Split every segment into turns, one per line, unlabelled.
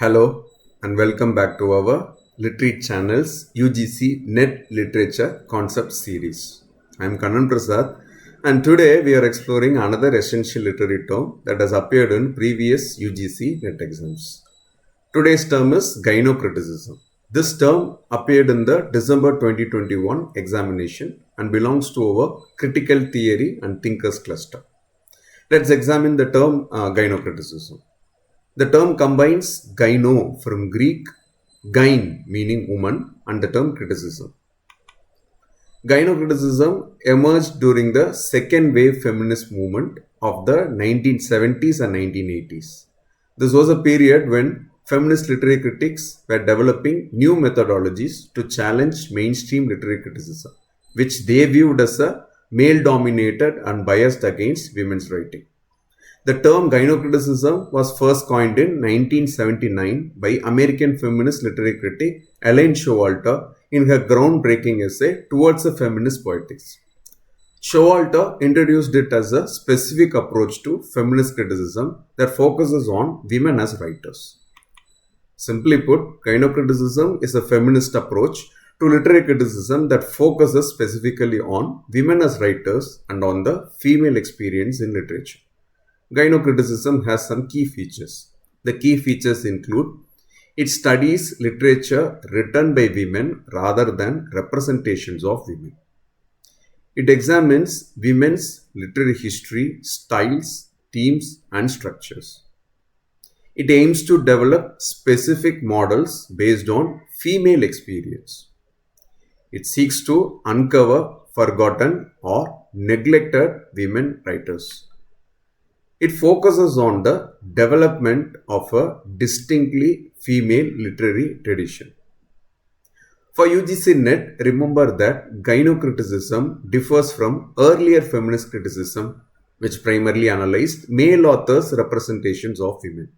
Hello and welcome back to our Literate channel's UGC NET Literature Concept Series. I am Kannan Prasad and today we are exploring another essential literary term that has appeared in previous UGC NET exams. Today's term is Gynocriticism. This term appeared in the December 2021 examination and belongs to our critical theory and thinkers cluster. Let's examine the term Gynocriticism. The term combines gyno from Greek, gyne meaning woman, and the term criticism. Gynocriticism emerged during the second wave feminist movement of the 1970s and 1980s. This was a period when feminist literary critics were developing new methodologies to challenge mainstream literary criticism, which they viewed as a male-dominated and biased against women's writing. The term gynocriticism was first coined in 1979 by American feminist literary critic Elaine Showalter in her groundbreaking essay Towards a Feminist Poetics. Showalter introduced it as a specific approach to feminist criticism that focuses on women as writers. Simply put, gynocriticism is a feminist approach to literary criticism that focuses specifically on women as writers and on the female experience in literature. Gynocriticism has some key features. The key features include it studies literature written by women rather than representations of women. It examines women's literary history, styles, themes, and structures. It aims to develop specific models based on female experience. It seeks to uncover forgotten or neglected women writers. It focuses on the development of a distinctly female literary tradition. For UGC NET, remember that gynocriticism differs from earlier feminist criticism, which primarily analyzed male authors' representations of women.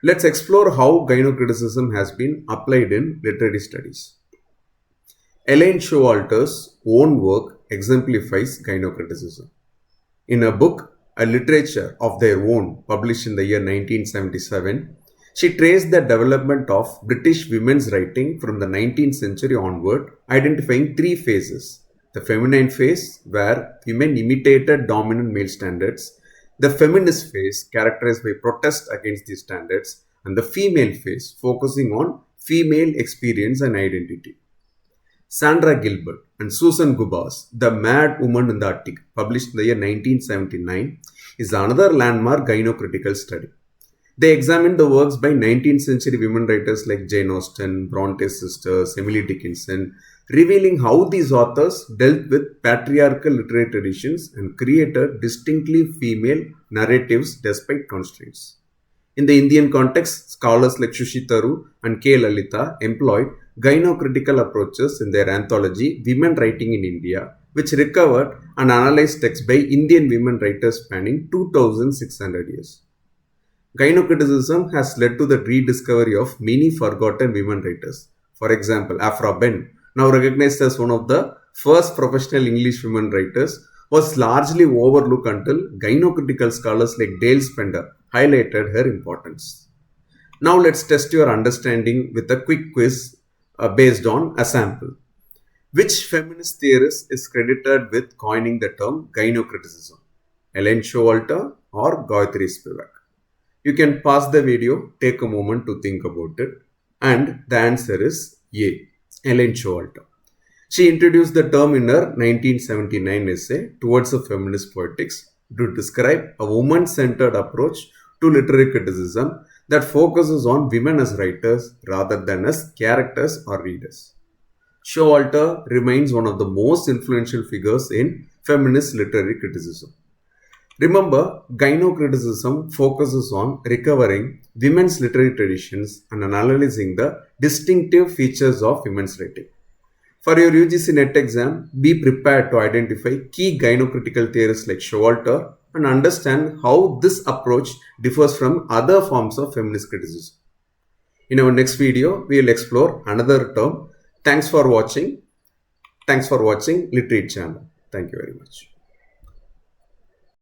Let's explore how gynocriticism has been applied in literary studies. Elaine Showalter's own work exemplifies gynocriticism. In her book, A Literature of Their Own, published in the year 1977, she traced the development of British women's writing from the 19th century onward, identifying three phases. The feminine phase, where women imitated dominant male standards, the feminist phase, characterized by protest against these standards, and the female phase, focusing on female experience and identity. Sandra Gilbert and Susan Gubba's The Mad Woman in the Attic, published in the year 1979, is another landmark gynocritical study. They examined the works by 19th century women writers like Jane Austen, Bronte's sisters, Emily Dickinson, revealing how these authors dealt with patriarchal literary traditions and created distinctly female narratives despite constraints. In the Indian context, scholars like Shushi Tharu and K. Lalita employed gynocritical approaches in their anthology Women Writing in India, which recovered and analyzed texts by Indian women writers spanning 2600 years. Gynocriticism has led to the rediscovery of many forgotten women writers. For example, Afra Ben, now recognized as one of the first professional English women writers, was largely overlooked until gynocritical scholars like Dale Spender highlighted her importance. Now let's test your understanding with a quick quiz based on a sample. Which feminist theorist is credited with coining the term gynocriticism? Elaine Showalter or Gayatri Spivak? You can pause the video, take a moment to think about it, and the answer is A. Elaine Showalter. She introduced the term in her 1979 essay Towards a Feminist Poetics to describe a woman-centered approach to literary criticism that focuses on women as writers rather than as characters or readers. Showalter remains one of the most influential figures in feminist literary criticism. Remember, gynocriticism focuses on recovering women's literary traditions and analyzing the distinctive features of women's writing. For your UGC NET exam, be prepared to identify key gynocritical theorists like Showalter and understand how this approach differs from other forms of feminist criticism. In our next video, we will explore another term. Thanks for watching Literate channel. Thank you very much.